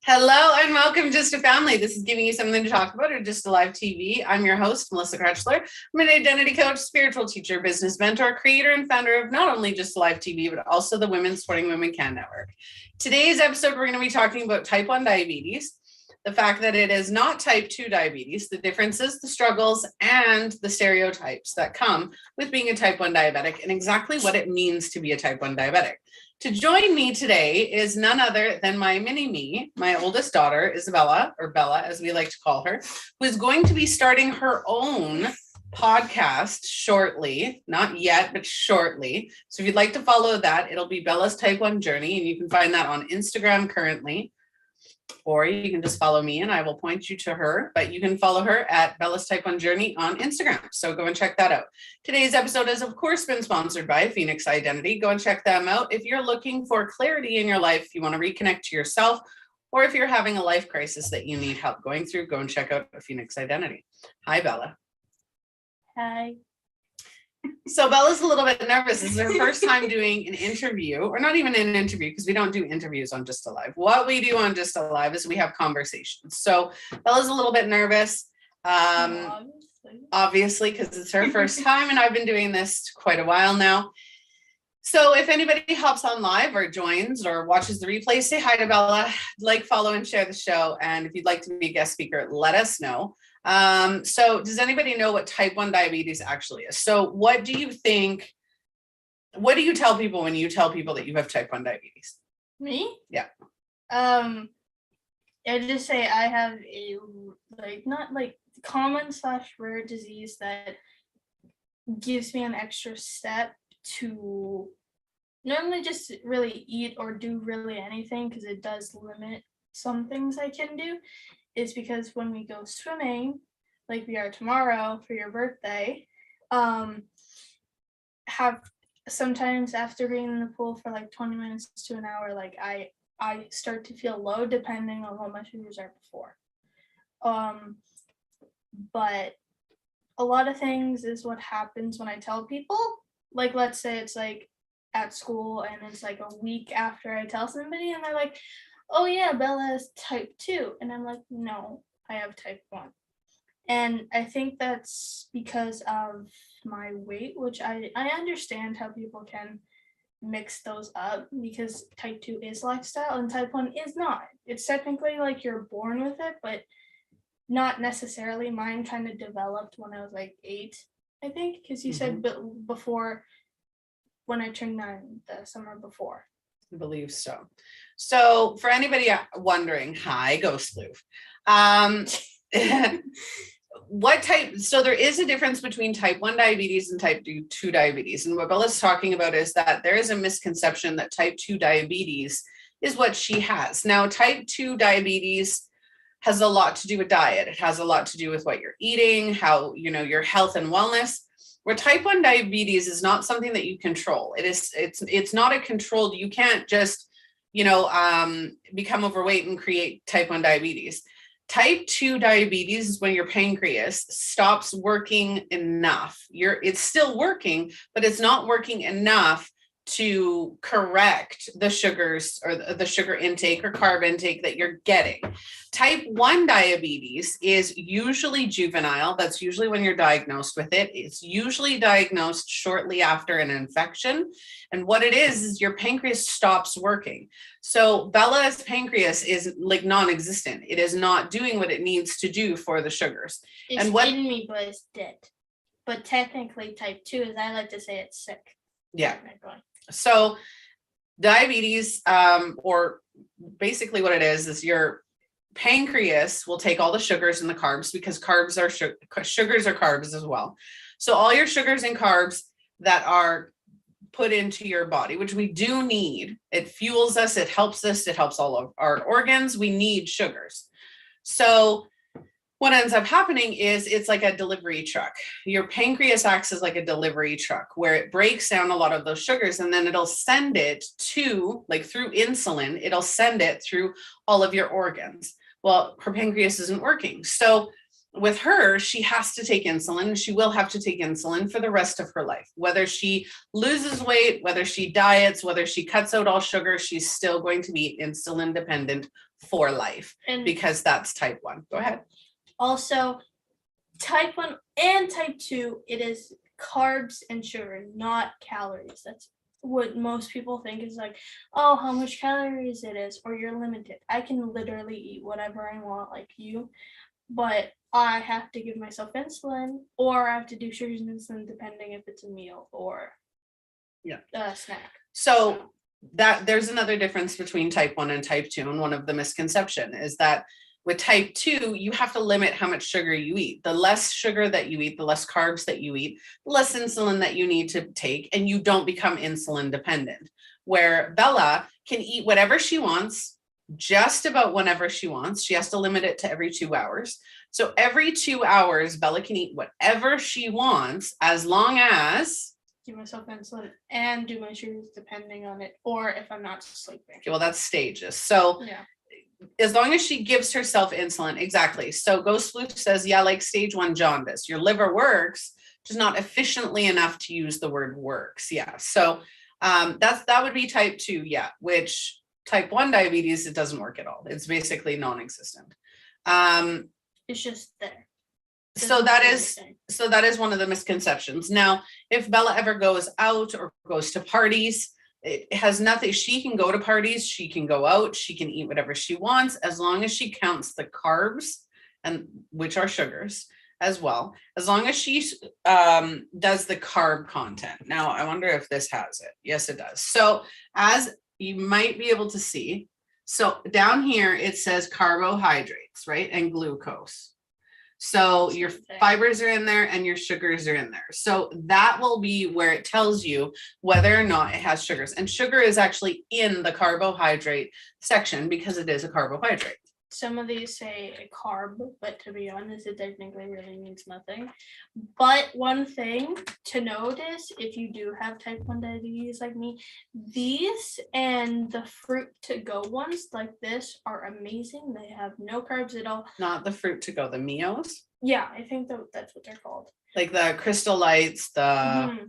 Hello and welcome Just a Family. This is giving you something to talk about or Just Alive TV. I'm your host, Melissa Krechler. I'm an identity coach, spiritual teacher, business mentor, creator, and founder of not only Just Alive TV, but also the Women Supporting Women Can Network. Today's episode, we're going to be talking about type 1 diabetes, the fact that it is not type 2 diabetes, the differences, the struggles, and the stereotypes that come with being a type 1 diabetic, and exactly what it means to be a type 1 diabetic. To join me today is none other than my mini-me, my oldest daughter, Isabella, or Bella, as we like to call her, who is going to be starting her own podcast shortly. Not yet, but shortly. So if you'd like to follow that, it'll be Bella's Type 1 Journey, and you can find that on Instagram currently. Or you can just follow me and I will point you to her, but you can follow her at Bella's Type 1 Journey on Instagram. So go and check that out. Today's episode has, of course, been sponsored by Phoenix Identity. Go and check them out. If you're looking for clarity in your life, if you want to reconnect to yourself, or if you're having a life crisis that you need help going through, go and check out Phoenix Identity. Hi, Bella. Hi. So Bella's a little bit nervous. This is her first time doing an interview, or not even an interview, because we don't do interviews on Just Alive. What we do on Just Alive is we have conversations. So Bella's a little bit nervous, obviously, because it's her first time, and I've been doing this quite a while now. So if anybody hops on live or joins or watches the replay, say hi to Bella, like, follow, and share the show. And if you'd like to be a guest speaker, let us know. So does anybody know what type 1 diabetes actually is? So what do you think, what do you tell people when you tell people that you have type 1 diabetes? Me? Yeah. I just say I have a not common / rare disease that gives me an extra step to normally just really eat or do really anything, because it does limit some things I can do. Is because when we go swimming, like we are tomorrow for your birthday, have sometimes after being in the pool for like 20 minutes to an hour, like I start to feel low depending on what my sugars are before. But a lot of things is what happens when I tell people. Like, let's say it's like at school and it's like a week after I tell somebody and they're like, oh yeah, Bella has type 2. And I'm like, no, I have type 1. And I think that's because of my weight, which I understand how people can mix those up, because type 2 is lifestyle and type 1 is not. It's technically like you're born with it, but not necessarily. Mine kind of developed when I was like 8, I think, because you said before, when I turned 9, the summer before. I believe so. So for anybody wondering, hi, Ghost Floof. What type, so there is a difference between type 1 diabetes and type 2 diabetes. And what Bella's talking about is that there is a misconception that type 2 diabetes is what she has. Now, type 2 diabetes has a lot to do with diet. It has a lot to do with what you're eating, how, your health and wellness. Where type 1 diabetes is not something that you control. It's not a controlled, you can't just, become overweight and create type 1 diabetes. Type 2 diabetes is when your pancreas stops working enough. It's still working, but it's not working enough to correct the sugars or the sugar intake or carb intake that you're getting. Type 1 diabetes is usually juvenile. That's usually when you're diagnosed with it. It's usually diagnosed shortly after an infection. And what it is your pancreas stops working. So Bella's pancreas is like non-existent. It is not doing what it needs to do for the sugars. It's in me, but it's dead. But technically type 2, as I like to say, it's sick. Yeah. So diabetes, or basically what it is your pancreas will take all the sugars and the carbs, because carbs are sugars are carbs as well. So all your sugars and carbs that are put into your body, which we do need, it fuels us, it helps us, it helps all of our organs. We need sugars. So what ends up happening is it's like a delivery truck. Your pancreas acts as like a delivery truck where it breaks down a lot of those sugars, and then it'll send it to, like through insulin, it'll send it through all of your organs. Well, her pancreas isn't working. So with her, she has to take insulin. She will have to take insulin for the rest of her life. Whether she loses weight, whether she diets, whether she cuts out all sugar, she's still going to be insulin dependent for life, And because that's type 1. Go ahead. also, type 1 and type 2, it is carbs and sugar, not calories. That's what most people think is like, oh, how much calories it is, or you're limited. I can literally eat whatever I want, like you, but I have to give myself insulin, or I have to do sugars and insulin depending if it's a meal or a snack. So that there's another difference between type 1 and type 2. And one of the misconception is that with type 2, you have to limit how much sugar you eat. The less sugar that you eat, the less carbs that you eat, the less insulin that you need to take, and you don't become insulin dependent. Where Bella can eat whatever she wants, just about whenever she wants. She has to limit it to every 2 hours. So every 2 hours, Bella can eat whatever she wants, as long as give myself insulin and do my sugars depending on it, or if I'm not sleeping. Okay, well, that's stages. So yeah, as long as she gives herself insulin, exactly. So Ghost Flute says, yeah, like stage 1 jaundice, your liver works, just not efficiently enough to use the word works. Yeah. So that would be type 2. Yeah. Which type 1 diabetes, it doesn't work at all. It's basically non-existent. It's just there. So that is one of the misconceptions. Now, if Bella ever goes out or goes to parties, it has nothing. She can go to parties, she can go out, she can eat whatever she wants, as long as she counts the carbs, and which are sugars as well, as long as she does the carb content. Now, I wonder if this has it. Yes, it does. So as you might be able to see, so down here, it says carbohydrates, right? And glucose. So your fibers are in there and your sugars are in there. So that will be where it tells you whether or not it has sugars. And sugar is actually in the carbohydrate section because it is a carbohydrate. Some of these say a carb, but to be honest, it technically really means nothing. But one thing to notice, if you do have type 1 diabetes like me, these and the fruit to go ones like this are amazing. They have no carbs at all. Not the fruit to go, the Mios? Yeah, I think that's what they're called. Like the Crystal Lights, the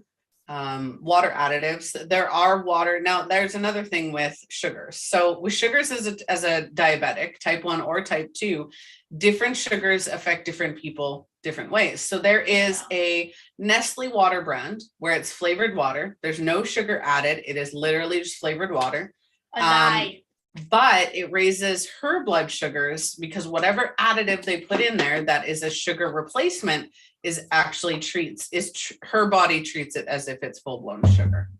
water additives. There are water. Now, there's another thing with sugars. So with sugars as a diabetic, type 1 or type 2, different sugars affect different people different ways. So there is a Nestle water brand where it's flavored water. There's no sugar added. It is literally just flavored water. But it raises her blood sugars because whatever additive they put in there that is a sugar replacement is actually her body treats it as if it's full-blown sugar.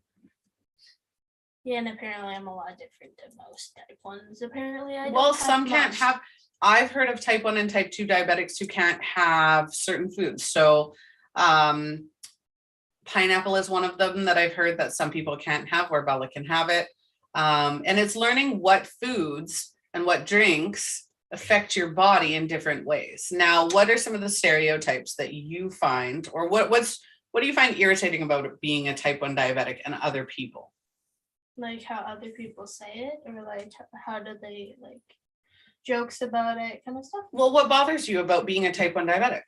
Yeah, and apparently I'm a lot different than most type 1s. Apparently Some can't have. I've heard of type 1 and type 2 diabetics who can't have certain foods. So pineapple is one of them that I've heard that some people can't have, where Bella can have it. And it's learning what foods and what drinks affect your body in different ways. Now, what are some of the stereotypes that you find, or what do you find irritating about it being a type 1 diabetic and other people? Like how other people say it, or like how do they like jokes about it, kind of stuff? Well, what bothers you about being a type 1 diabetic?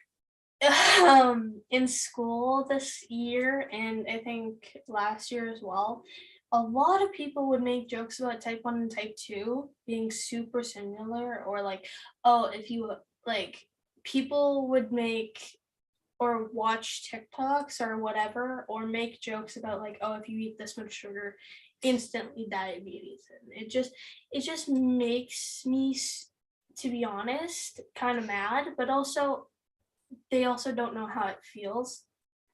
In school this year, and I think last year as well, a lot of people would make jokes about type 1 and type 2 being super similar, or like, oh, if you like, people would make or watch TikToks or whatever, or make jokes about like, oh, if you eat this much sugar, instantly diabetes. And it just makes me, to be honest, kind of mad, but also they also don't know how it feels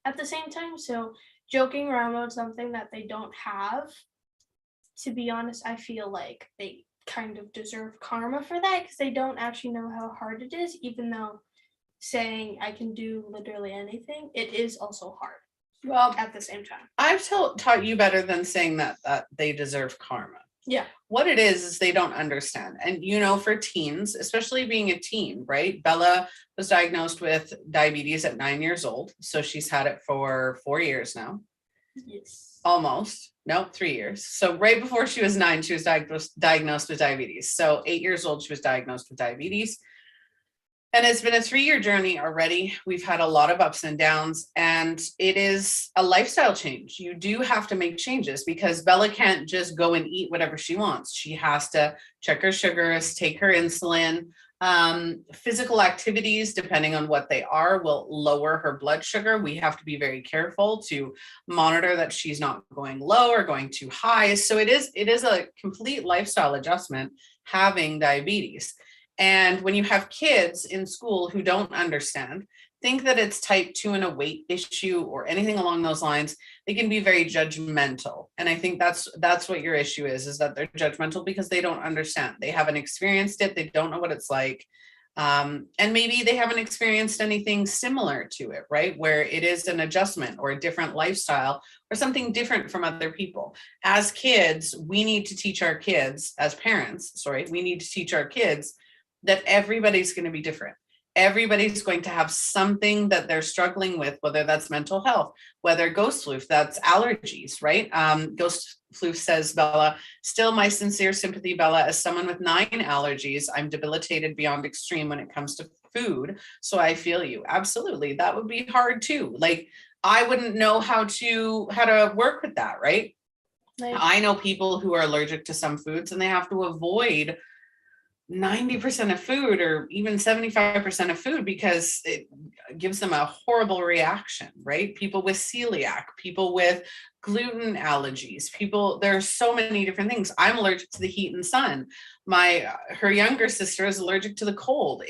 at the same time. So joking around about something that they don't have, to be honest, I feel like they kind of deserve karma for that, because they don't actually know how hard it is, even though saying I can do literally anything, it is also hard. Well, at the same time, I've taught you better than saying that they deserve karma. Yeah. What it is they don't understand. And, for teens, especially being a teen, right? Bella was diagnosed with diabetes at 9 years old. So she's had it for 4 years now. Yes. Almost. No, 3 years. So right before she was 9, she was diagnosed with diabetes. So 8 years old, she was diagnosed with diabetes. And it's been a 3-year journey already. We've had a lot of ups and downs, and it is a lifestyle change. You do have to make changes because Bella can't just go and eat whatever she wants. She has to check her sugars, take her insulin. Physical activities, depending on what they are, will lower her blood sugar. We have to be very careful to monitor that she's not going low or going too high. So it is a complete lifestyle adjustment having diabetes. And when you have kids in school who don't understand, think that it's type 2 and a weight issue or anything along those lines, they can be very judgmental. And I think that's what your issue is that they're judgmental because they don't understand. They haven't experienced it. They don't know what it's like. And maybe they haven't experienced anything similar to it, right? Where it is an adjustment or a different lifestyle or something different from other people. As kids, we need to teach our kids, as parents, we need to teach our kids that everybody's going to be different. Everybody's going to have something that they're struggling with, whether that's mental health, whether ghost floof, that's allergies, right? Ghost floof says, Bella, still my sincere sympathy, Bella, as someone with 9 allergies, I'm debilitated beyond extreme when it comes to food. So I feel you. Absolutely. That would be hard too. Like, I wouldn't know how to work with that, right? I know people who are allergic to some foods and they have to avoid 90% of food or even 75% of food because it gives them a horrible reaction, right? People with celiac, people with gluten allergies, there's so many different things. I'm allergic to the heat and sun. Her younger sister is allergic to the cold.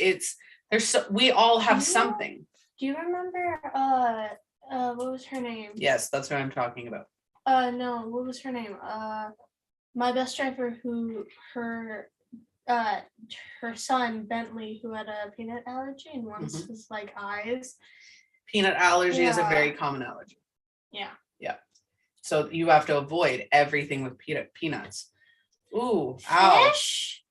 We all have something. Do you remember what was her name? Yes, that's what I'm talking about. No, what was her name? My bus driver who her son Bentley, who had a peanut allergy, and once his eyes. Peanut allergy is a very common allergy. Yeah. So you have to avoid everything with peanuts. Ooh, ouch.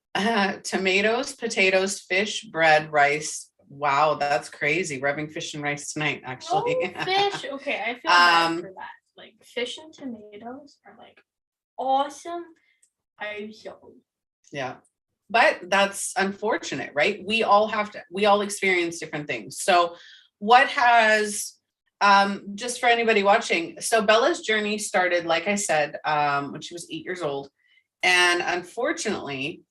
Tomatoes, potatoes, fish, bread, rice. Wow, that's crazy. We're having fish and rice tonight, actually. Oh, fish. Okay, I feel bad for that. Like, fish and tomatoes are awesome. Yeah. But that's unfortunate, right? We all experience different things. So what has, just for anybody watching, so Bella's journey started, like I said, when she was 8 years old. And unfortunately,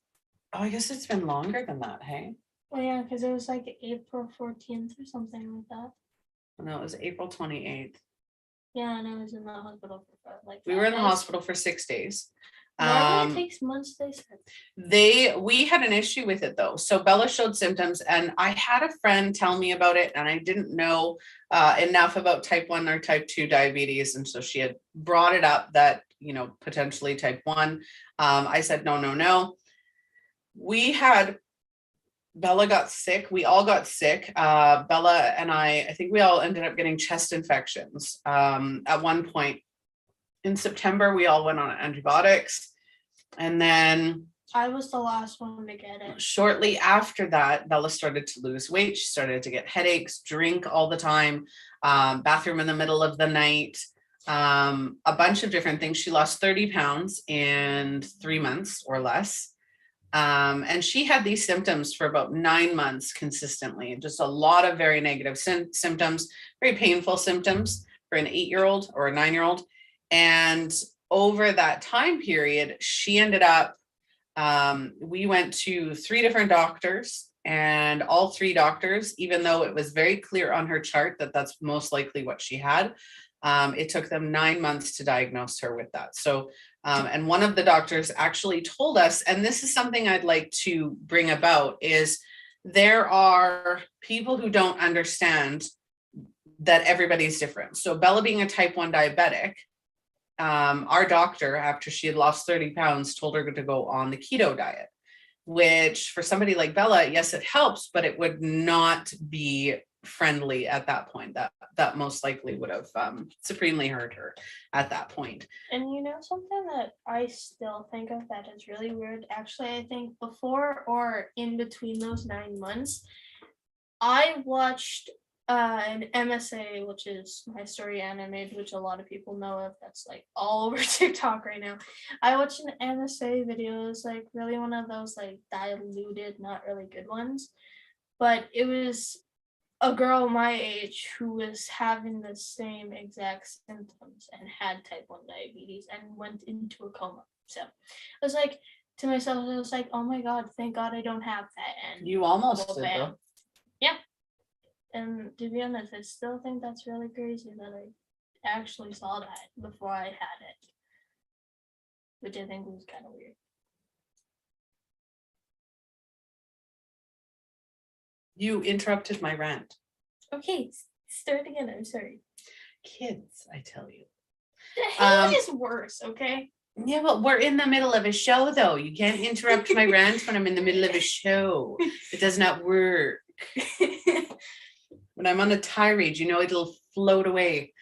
I guess it's been longer than that, hey? Well, yeah, because it was April 14th or something like that. No, it was April 28th. Yeah, and I was in the hospital for we were in the hospital for 6 days. Normally it takes months, they said. We had an issue with it though. So Bella showed symptoms and I had a friend tell me about it and I didn't know enough about type 1 or type 2 diabetes. And so she had brought it up that, potentially type 1. I said, no. Bella got sick. We all got sick. Bella and I think we all ended up getting chest infections. At one point in September, we all went on antibiotics. And then I was the last one to get it. Shortly after that, Bella started to lose weight. She started to get headaches, drink all the time, bathroom in the middle of the night, a bunch of different things. She lost 30 pounds in 3 months or less. And she had these symptoms for about 9 months consistently, just a lot of very negative symptoms, very painful symptoms for an 8-year-old or a 9-year-old. And over that time period, she ended up, we went to 3 different doctors, and all 3 doctors, even though it was very clear on her chart that that's most likely what she had, it took them 9 months to diagnose her with that. So, and one of the doctors actually told us, and this is something I'd like to bring about, is there are people who don't understand that everybody's different. So Bella being a type 1 diabetic, our doctor, after she had lost 30 pounds, told her to go on the keto diet, which for somebody like Bella, yes, it helps, but it would not be friendly at that point. That most likely would have supremely hurt her at that point. And something that I still think of that is really weird, actually, I think before or in between those 9 months, I watched an MSA, which is My Story Animated, which a lot of people know of. That's all over TikTok right now. I watched an MSA video. It was really one of those diluted, not really good ones. but it was a girl my age who was having the same exact symptoms and had type 1 diabetes and went into a coma. So I was like to myself, I was like, oh my God, thank God I don't have that. And You almost did, bam. though. Yeah. And to be honest, I still think that's really crazy that I actually saw that before I had it, which I think was kind of weird. You interrupted my rant. Okay, start again. I'm sorry. Kids, I tell you. The hate is worse, okay? Yeah, well, we're in the middle of a show, though. You can't interrupt my rant when I'm in the middle of a show. It does not work. When I'm on a tirade, it'll float away.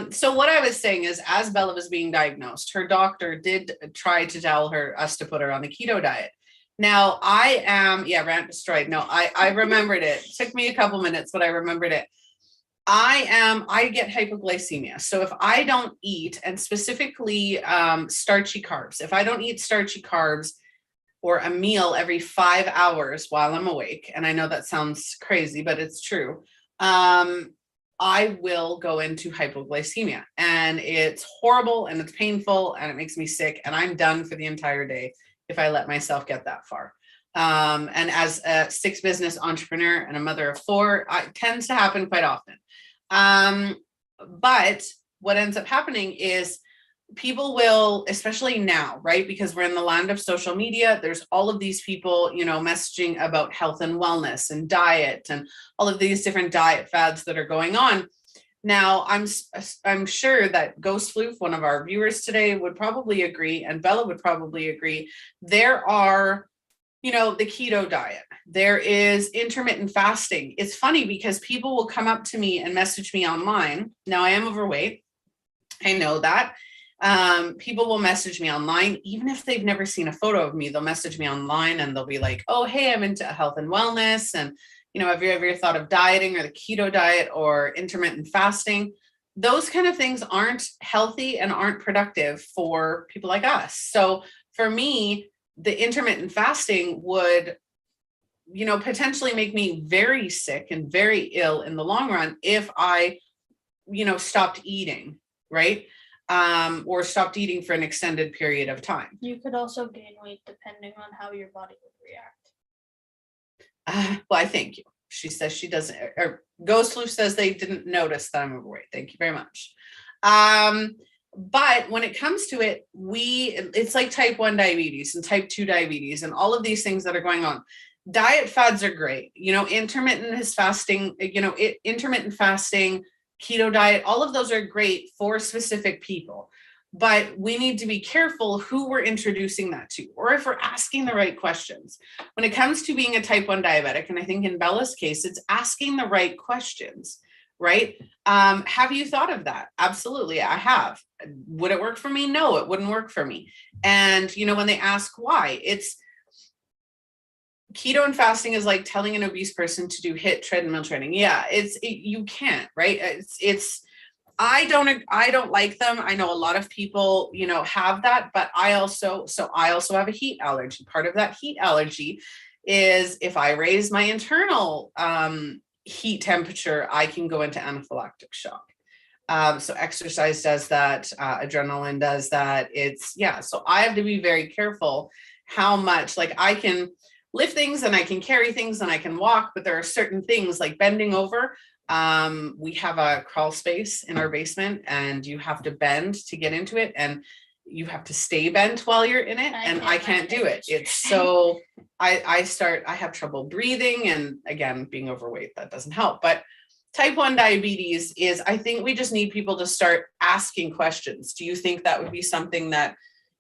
So what I was saying is, as Bella was being diagnosed, her doctor did try to tell us to put her on the keto diet. Now I am, rant destroyed. No, I remembered it. It took me a couple minutes, but I remembered it. I get hypoglycemia. So if I don't eat, and specifically starchy carbs, if I don't eat starchy carbs or a meal every 5 hours while I'm awake, and I know that sounds crazy, but it's true, I will go into hypoglycemia, and it's horrible and it's painful and it makes me sick, and I'm done for the entire day if I let myself get that far. And as a 6 business entrepreneur and a mother of 4, it tends to happen quite often. But what ends up happening is people will, especially now, right? Because we're in the land of social media, there's all of these people, messaging about health and wellness and diet and all of these different diet fads that are going on. Now, I'm sure that Ghost Floof, one of our viewers today, would probably agree, and Bella would probably agree. There are, the keto diet. There is intermittent fasting. It's funny because people will come up to me and message me online. Now, I am overweight. I know that. People will message me online, even if they've never seen a photo of me. They'll message me online and they'll be like, oh, hey, I'm into health and wellness. And, have you ever thought of dieting or the keto diet or intermittent fasting? Those kind of things aren't healthy and aren't productive for people like us. So for me, the intermittent fasting would, potentially make me very sick and very ill in the long run if I, stopped eating, right? Or stopped eating for an extended period of time. You could also gain weight depending on how your body would react. Well, I thank you. She says she doesn't, or Ghost Floof says they didn't notice that I'm overweight. Thank you very much. But when it comes to it, it's like type 1 diabetes and type 2 diabetes and all of these things that are going on. Diet fads are great. Intermittent fasting, intermittent fasting, keto diet, all of those are great for specific people. But we need to be careful who we're introducing that to, or if we're asking the right questions. When it comes to being a type 1 diabetic, and I think in Bella's case, it's asking the right questions, right? Have you thought of that? Absolutely, I have. Would it work for me? No, it wouldn't work for me. And, when they ask why, it's keto and fasting is like telling an obese person to do HIIT treadmill training. Yeah, you can't, right? I don't like them. I know a lot of people, have that, but I also have a heat allergy. Part of that heat allergy is if I raise my internal heat temperature, I can go into anaphylactic shock. So exercise does that, adrenaline does that. So I have to be very careful how much, like, I can lift things and I can carry things and I can walk, but there are certain things like bending over. We have a crawl space in our basement and you have to bend to get into it, and you have to stay bent while you're in it, and I can't do it. It's so I have trouble breathing, and again, being overweight, that doesn't help. But type 1 diabetes is, I think we just need people to start asking questions. Do you think that would be something that,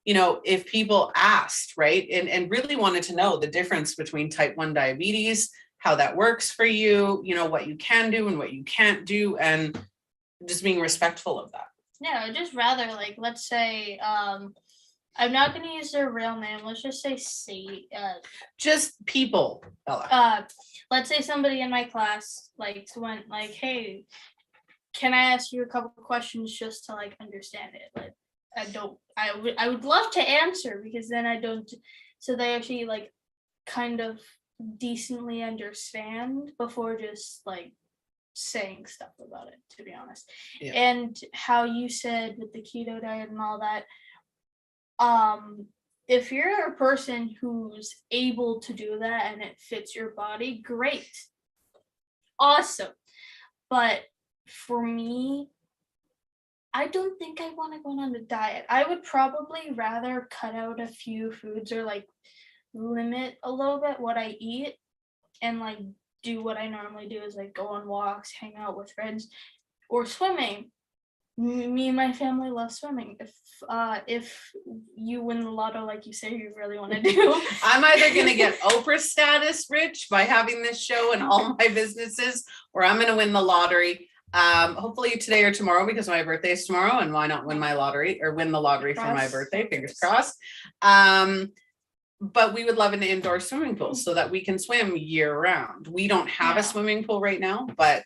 if people asked, right, and really wanted to know the difference between type 1 diabetes, how that works for you, what you can do and what you can't do, and just being respectful of that. Yeah, I'd just rather, like, let's say, I'm not going to use their real name. Let's just say, just people, Bella. Let's say somebody in my class, went, hey, can I ask you a couple of questions just to, understand it? Like, I would love to answer, because then I don't, so they actually, kind of decently understand before just like saying stuff about it, to be honest. Yeah. And how you said with the keto diet and all that, if you're a person who's able to do that and it fits your body, great, awesome. But for me, I don't think I want to go on a diet. I would probably rather cut out a few foods or like limit a little bit what I eat and like do what I normally do, is like go on walks, hang out with friends, or swimming. Me and my family love swimming. If you win the lotto, like you say you really want to do, I'm either going to get Oprah status rich by having this show and all my businesses, or I'm going to win the lottery. Hopefully today or tomorrow, because my birthday is tomorrow, and why not win my lottery or win the lottery for my birthday? Fingers crossed. But we would love an indoor swimming pool so that we can swim year round. We don't have a swimming pool right now, but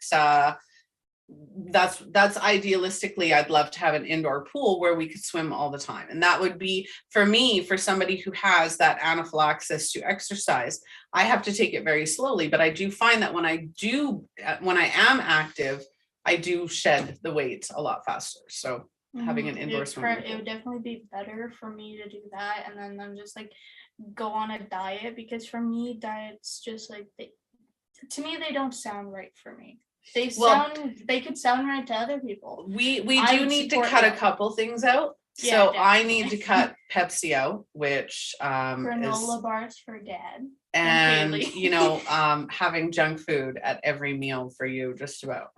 that's idealistically, I'd love to have an indoor pool where we could swim all the time. And that would be, for me, for somebody who has that anaphylaxis to exercise, I have to take it very slowly. But I do find that when I am active, I do shed the weight a lot faster. So having an indoor swimming pool. It would definitely be better for me to do that, and then I'm just like go on a diet, because for me diets just like to me they don't sound right for me. They could sound right to other people. We do need to cut a couple things out. Yeah, so definitely. I need to cut Pepsi out, which granola bars for Dad. And having junk food at every meal for you, just about.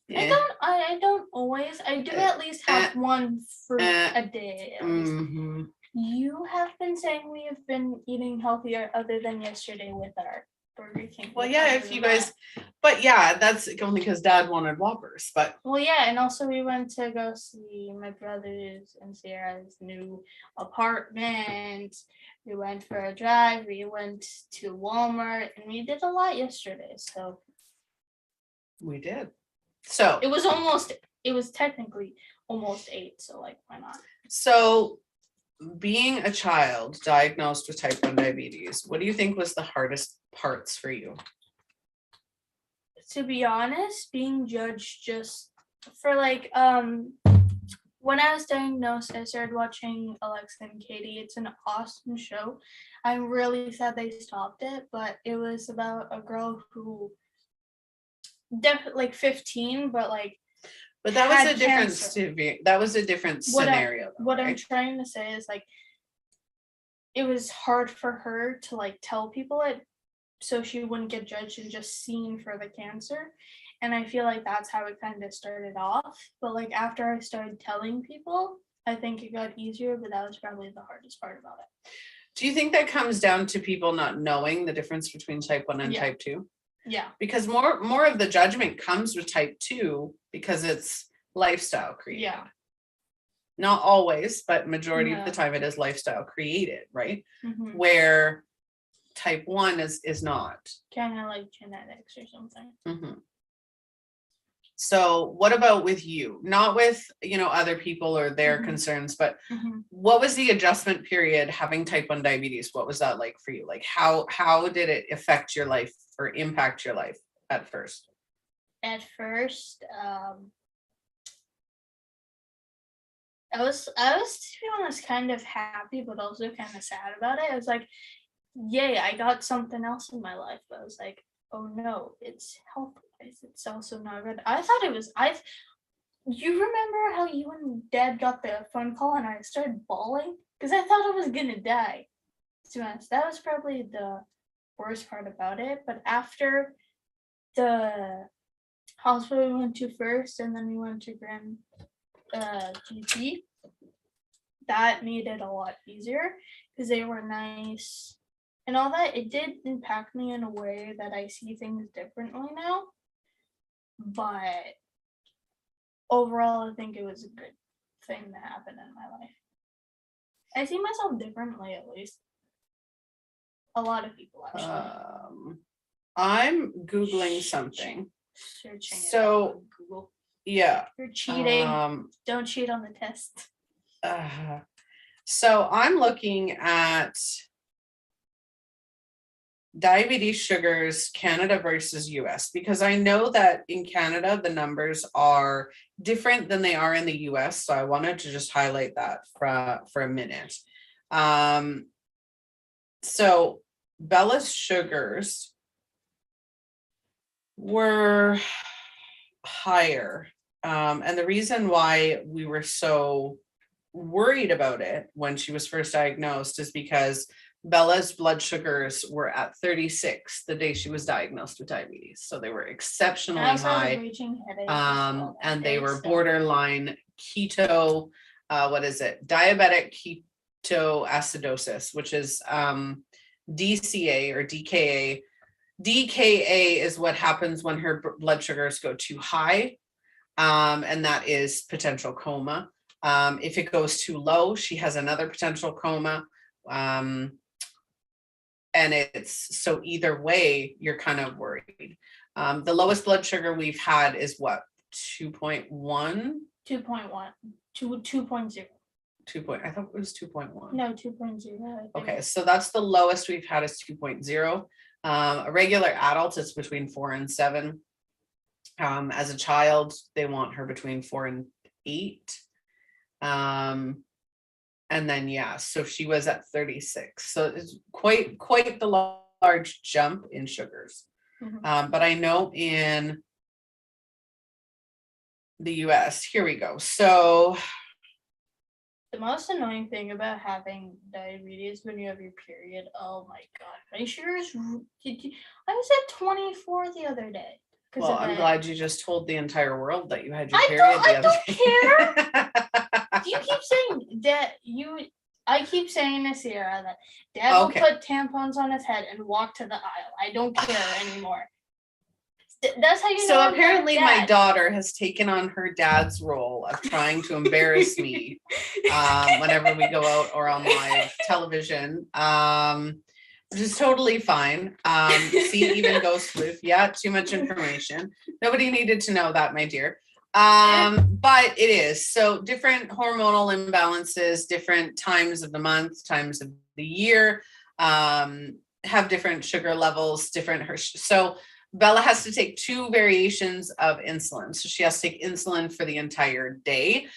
Yeah. I don't always. I do at least have one fruit a day. Mm-hmm. You have been saying we have been eating healthier other than yesterday with our Burger King. Well, yeah, if you guys, but yeah, that's only because Dad wanted Whoppers, but. Well, yeah, and also we went to go see my brother's and Sierra's new apartment. We went for a drive. We went to Walmart, and we did a lot yesterday. So. We did. So. It was technically almost 8. So like, why not? So. Being a child diagnosed with type 1 diabetes, what do you think was the hardest parts for you? To be honest, being judged just for like, when I was diagnosed, I started watching Alexa and Katie. It's an awesome show. I'm really sad they stopped it, but it was about a girl who definitely like 15, but like. But that was a different scenario. What I'm trying to say is like, it was hard for her to like tell people it, so she wouldn't get judged and just seen for the cancer. And I feel like that's how it kind of started off. But like after I started telling people, I think it got easier, but that was probably the hardest part about it. Do you think that comes down to people not knowing the difference between type 1 and type 2? Yeah. Because more of the judgment comes with type 2 because it's lifestyle created. Yeah. Not always, but majority of the time it is lifestyle created, right? Mm-hmm. Where type 1 is not. Kind of like genetics or something. Mm-hmm. So what about with you? Not with, other people or their concerns, but what was the adjustment period having type 1 diabetes? What was that like for you? Like how did it affect your life or impact your life at first? At first, I was to be honest kind of happy, but also kind of sad about it. I was like, yay, I got something else in my life. But I was like, oh no, it's health-wise. It's also not good. I thought it was. You remember how you and Dad got the phone call and I started bawling because I thought I was gonna die. To be honest, that was probably the worst part about it. But after the hospital we went to first, and then we went to Grand GP, that made it a lot easier because they were nice and all that. It did impact me in a way that I see things differently now, but overall I think it was a good thing that happened in my life. I see myself differently, at least a lot of people actually. I'm Googling something. Searching so it on Google. Yeah. You're cheating. Don't cheat on the test. So I'm looking at diabetes sugars, Canada versus US, because I know that in Canada, the numbers are different than they are in the US. So I wanted to just highlight that for a minute. So Bella's sugars were higher. And the reason why we were so worried about it when she was first diagnosed is because Bella's blood sugars were at 36 the day she was diagnosed with diabetes. So they were exceptionally high. And they were borderline keto, diabetic ketoacidosis, which is DCA or DKA. DKA is what happens when her blood sugars go too high, and that is potential coma. If it goes too low, she has another potential coma. And it's so either way, you're kind of worried. The lowest blood sugar we've had is what, 2.1? 2.1, 2.0. I thought it was 2.1. No, 2.0. Okay, so that's the lowest we've had is 2.0. A regular adult is between 4 and 7. As a child, they want her between 4 and 8. And then, so she was at 36. So it's quite the large jump in sugars. Mm-hmm. But I know in the US, here we go. So the most annoying thing about having diabetes when you have your period, oh my God, my sugars, I was at 24 the other day. Well, I'm glad you just told the entire world that you had your period the other day. I don't care. You keep saying that I keep saying to Sierra that Dad will put tampons on his head and walk to the aisle. I don't care anymore. That's how you know. So apparently my daughter has taken on her dad's role of trying to embarrass me whenever we go out or on live television, which is totally fine. See, even Ghost Floof. Yeah, too much information. Nobody needed to know that, my dear. But it is. So different hormonal imbalances, different times of the month, times of the year, have different sugar levels, so Bella has to take 2 variations of insulin. So she has to take insulin for the entire day,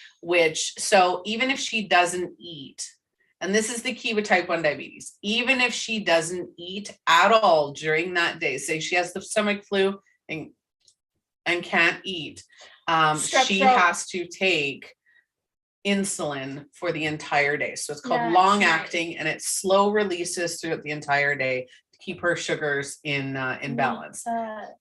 so even if she doesn't eat, and this is the key with type 1 diabetes, even if she doesn't eat at all during that day, say she has the stomach flu and can't eat, she has to take insulin for the entire day. So it's called long acting, and it slow releases throughout the entire day to keep her sugars in balance.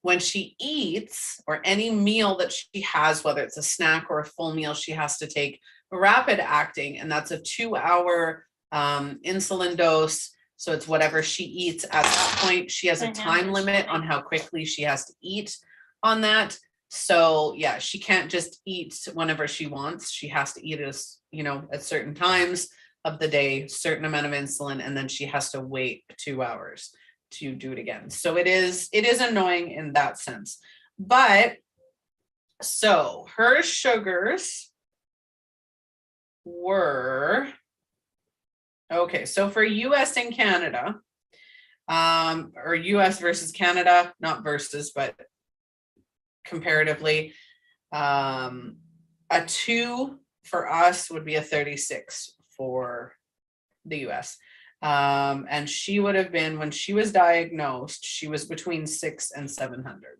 When she eats, or any meal that she has, whether it's a snack or a full meal, she has to take rapid acting, and that's a 2-hour insulin dose. So it's whatever she eats at that point. She has a time limit on how quickly she has to eat on that. So she can't just eat whenever she wants. She has to eat at certain times of the day, certain amount of insulin, and then she has to wait 2 hours to do it again. So it is annoying in that sense. But so her sugars were okay. So for US and Canada, or US versus Canada, not versus, but comparatively, a 2 for us would be a 36 for the US. And she would have been, when she was diagnosed, she was between 600 and 700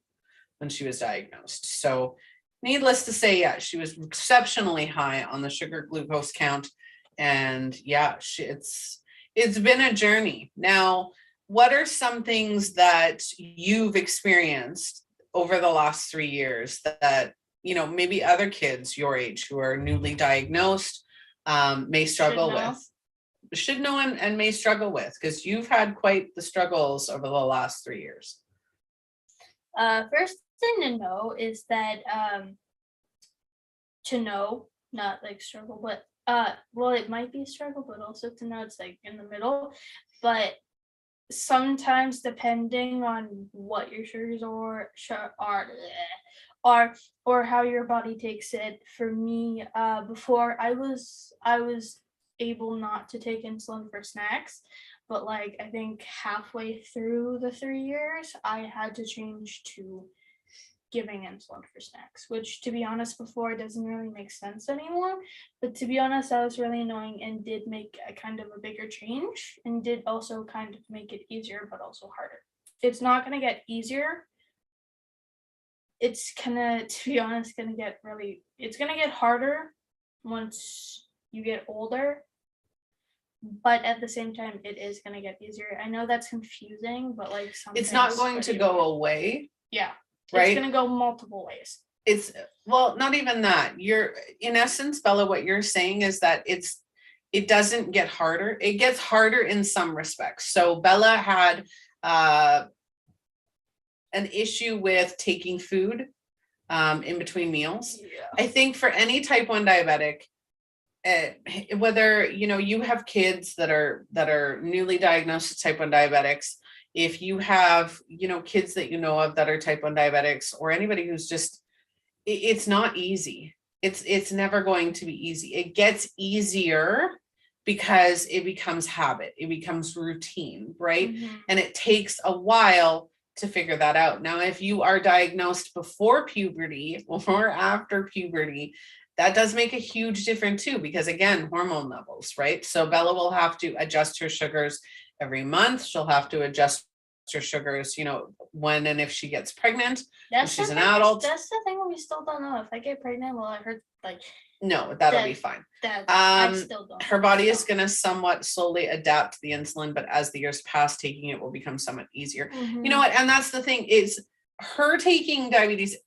when she was diagnosed. So needless to say, she was exceptionally high on the sugar glucose count. And it's been a journey. Now, what are some things that you've experienced over the last 3 years that maybe other kids your age who are newly diagnosed may struggle should know and may struggle with, because you've had quite the struggles over the last 3 years? First thing to know is that not like struggle, but it might be a struggle, but also to know it's like in the middle. But sometimes, depending on what your sugars are or how your body takes it. For me, before I was able not to take insulin for snacks, But like, I think halfway through the 3 years, I had to change to giving insulin for snacks, which to be honest before doesn't really make sense anymore. But to be honest, that was really annoying and did make a kind of a bigger change and did also kind of make it easier, but also harder. It's not going to get easier. It's gonna, to be honest, it's gonna get harder once you get older. But at the same time, it is going to get easier. I know that's confusing, but like it's not going to go away. Yeah. Right? It's going to go multiple ways. It's, well, not even that. You're, in essence, Bella, what you're saying is that it doesn't get harder. It gets harder in some respects. So Bella had an issue with taking food in between meals. Yeah. I think for any type 1 diabetic, whether you have kids that are newly diagnosed as type 1 diabetics, if you have kids that of that are type 1 diabetics, or anybody who's just, it's not easy. It's never going to be easy. It gets easier because it becomes habit, it becomes routine, right? Mm-hmm. And it takes a while to figure that out. Now, if you are diagnosed before puberty or after puberty, that does make a huge difference too, because again, hormone levels, right? So Bella will have to adjust her sugars every month. She'll have to adjust her sugars, when and if she gets pregnant. She's an adult. That's the thing we still don't know. If I get pregnant, will I hurt No, that'll be fine. I still don't. Her body is going to somewhat slowly adapt to the insulin, but as the years pass, taking it will become somewhat easier. Mm-hmm. You know what? And that's the thing, is her taking diabetes,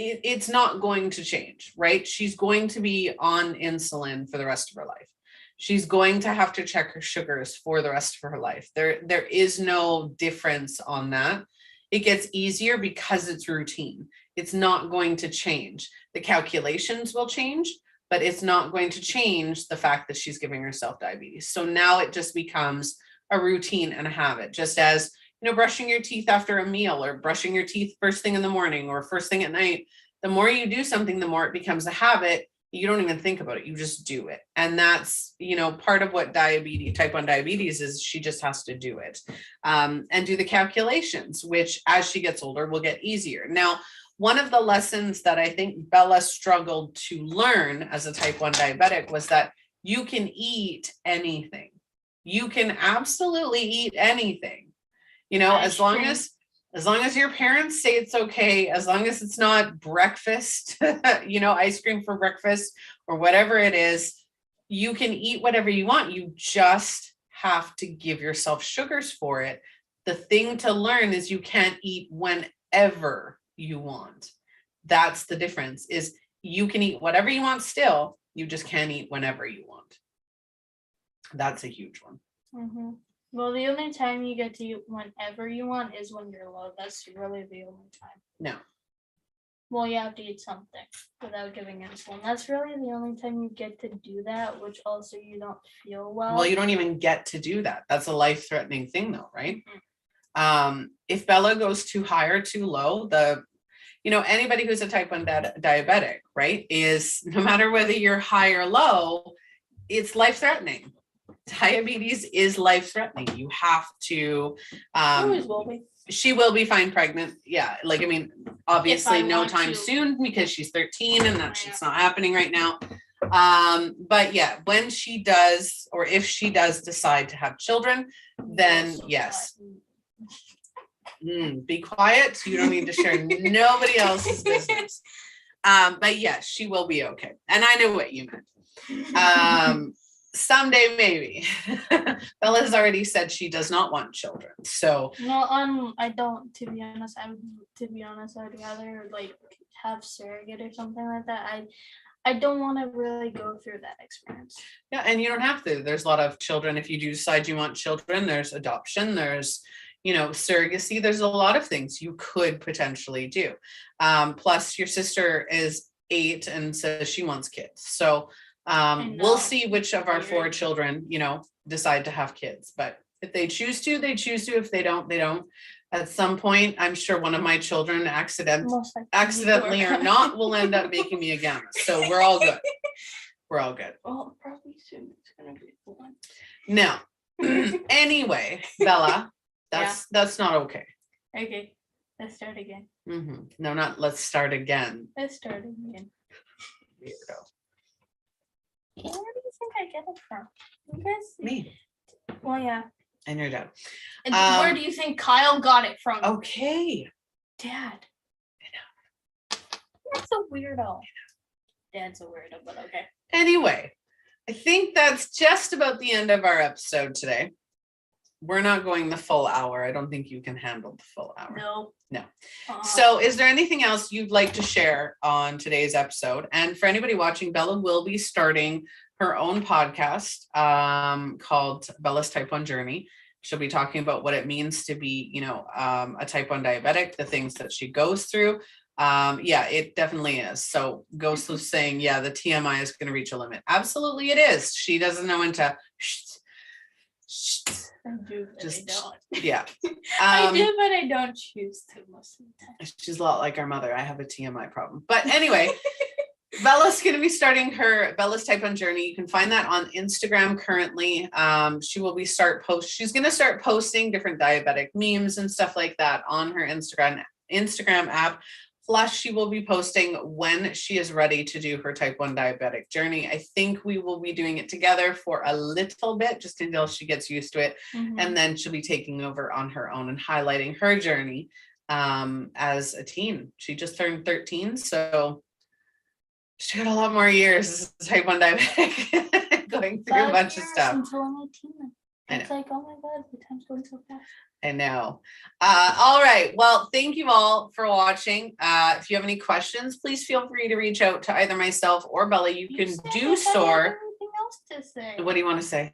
it's not going to change, right? She's going to be on insulin for the rest of her life. She's going to have to check her sugars for the rest of her life. There is no difference on that. It gets easier because it's routine. It's not going to change. The calculations will change, but it's not going to change the fact that she's giving herself diabetes. So now it just becomes a routine and a habit, just as brushing your teeth after a meal, or brushing your teeth first thing in the morning or first thing at night. The more you do something, the more it becomes a habit. You don't even think about it. You just do it. And that's, part of what type 1 diabetes is. She just has to do it and do the calculations, which as she gets older will get easier. Now, one of the lessons that I think Bella struggled to learn as a type 1 diabetic was that you can eat anything. You can absolutely eat anything. As long as your parents say it's okay, as long as it's not breakfast, ice cream for breakfast or whatever it is, you can eat whatever you want. You just have to give yourself sugars for it. The thing to learn is you can't eat whenever you want. That's the difference, is you can eat whatever you want still, you just can't eat whenever you want. That's a huge one. Mm-hmm. Well, the only time you get to eat whenever you want is when you're low. That's really the only time. No. Well, you have to eat something without giving insulin. That's really the only time you get to do that, which also you don't feel well. Well, you don't even get to do that. That's a life-threatening thing though, right? Mm-hmm. If Bella goes too high or too low, anybody who's a type 1 diabetic, right, is no matter whether you're high or low, it's life-threatening. Diabetes is life-threatening. You have to always will be. She will be fine pregnant. Yeah. Obviously no time soon, because she's 13 and that's just not happening right now. But yeah, when she does, or if she does decide to have children, then yes. Be quiet. You don't need to share nobody else's business. But yes, she will be okay. And I know what you meant. Someday, maybe. Bella's already said she does not want children. So no, I don't. To be honest, I'd rather have surrogate or something like that. I don't want to really go through that experience. Yeah, and you don't have to. There's a lot of children. If you do decide you want children, there's adoption. There's surrogacy. There's a lot of things you could potentially do. Plus, your sister is 8 and says she wants kids. So. We'll see which of our 4 children, decide to have kids, but if they choose to, they choose to. If they don't, they don't. At some point, I'm sure one of my children accidentally or not will end up making me a gamma. So we're all good. We're all good. Well, probably soon it's going to be one. Now, Anyway, Bella, that's not okay. Okay, let's start again. No, not let's start again. Let's start again. Weirdo. Where do you think I get it from? You guys? Me. Well, yeah. And your dad. And where do you think Kyle got it from? Okay. Dad. That's a weirdo. Dad's a weirdo, but okay. Anyway, I think that's just about the end of our episode today. We're not going the full hour. I don't think you can handle the full hour. No. So is there anything else you'd like to share on today's episode? And for anybody watching, Bella will be starting her own podcast called Bella's Type 1 Journey. She'll be talking about what it means to be, a type 1 diabetic, the things that she goes through. It definitely is. So Ghost was saying, the TMI is going to reach a limit. Absolutely it is. She doesn't know when to I do, but I don't. Yeah. I do, but I don't choose to most of the time. She's a lot like our mother. I have a TMI problem. But anyway, Bella's going to be starting her Bella's Type 1 Journey. You can find that on Instagram currently. She will be she's going to start posting different diabetic memes and stuff like that on her Instagram app. Plus, she will be posting when she is ready to do her type 1 diabetic journey. I think we will be doing it together for a little bit, just until she gets used to it. And then she'll be taking over on her own and highlighting her journey as a teen. She just turned 13, so she got a lot more years as a type 1 diabetic, going through a bunch of stuff. Until I'm 18. It's like, oh my God, the time's going so fast. I know. All right. Well, thank you all for watching. If you have any questions, please feel free to reach out to either myself or Bella. You can do so. Anything else to say? What do you want to say?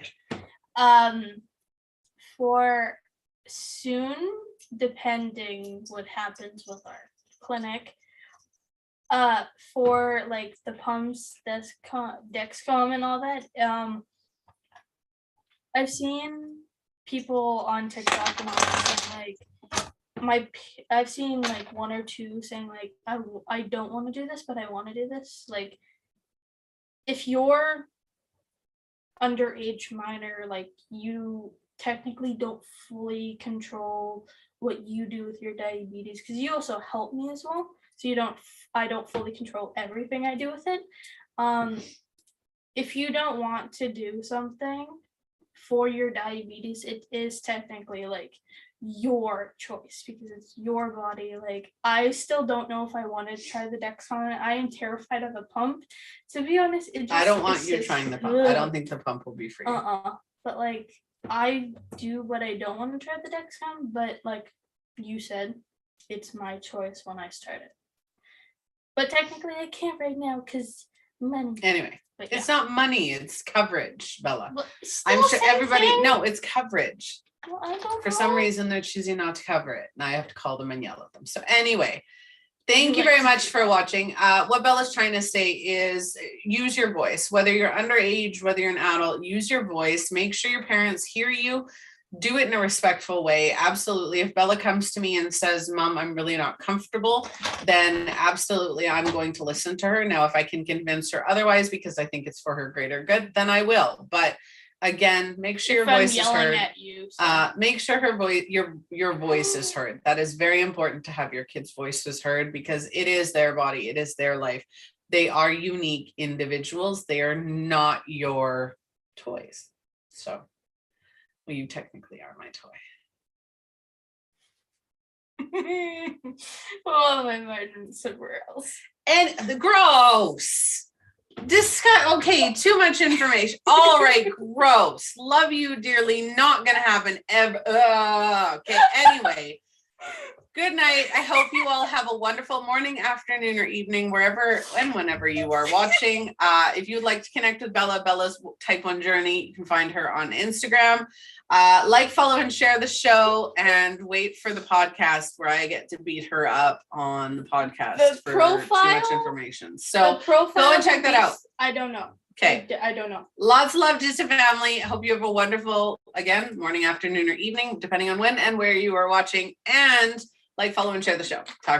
For soon, depending what happens with our clinic, for like the pumps, Dexcom and all that, I've seen people on TikTok and all that saying I've seen like one or two saying like I don't want to do this, but I want to do this. Like, if you're underage minor, like, you technically don't fully control what you do with your diabetes, because you also help me as well. So I don't fully control everything I do with it. If you don't want to do something for your diabetes, it is technically like your choice, because it's your body. Like, I still don't know if I want to try the Dexcom. I am terrified of a pump, to be honest. I don't want you trying the pump. I don't think the pump will be for you. But like, I do, but I don't want to try the Dexcom. But like you said, it's my choice when I start it. But technically I can't right now because money. Anyway. But it's not money, it's coverage, Bella. Well, I'm sure everybody, no, it's coverage. Well, I don't For know. some reason, they're choosing not to cover it. And I have to call them and yell at them. So anyway, thank you very much for watching. What Bella's trying to say is use your voice. Whether you're underage, whether you're an adult, use your voice. Make sure your parents hear you. Do it in a respectful way. Absolutely. If Bella comes to me and says, Mom, I'm really not comfortable, then absolutely I'm going to listen to her. Now, if I can convince her otherwise, because I think it's for her greater good, then I will. But again, make sure your voice is heard. At you, so. Make sure her voice, your voice is heard. That is very important, to have your kids' voices heard, because it is their body. It is their life. They are unique individuals. They are not your toys. So. Well, you technically are my toy. Oh, my mind somewhere else. And the gross. Okay, too much information. All right, gross. Love you dearly. Not gonna happen ever. Okay, anyway. Good night. I hope you all have a wonderful morning, afternoon, or evening, wherever and whenever you are watching. If you'd like to connect with Bella's Type 1 Journey, you can find her on Instagram. Like, follow, and share the show, and wait for the podcast where I get to beat her up on the podcast for too much information. So go and check that out. I don't know. Okay. I don't know. Lots of love to the family. I hope you have a wonderful, again, morning, afternoon, or evening, depending on when and where you are watching. And like, follow, and share the show. Talk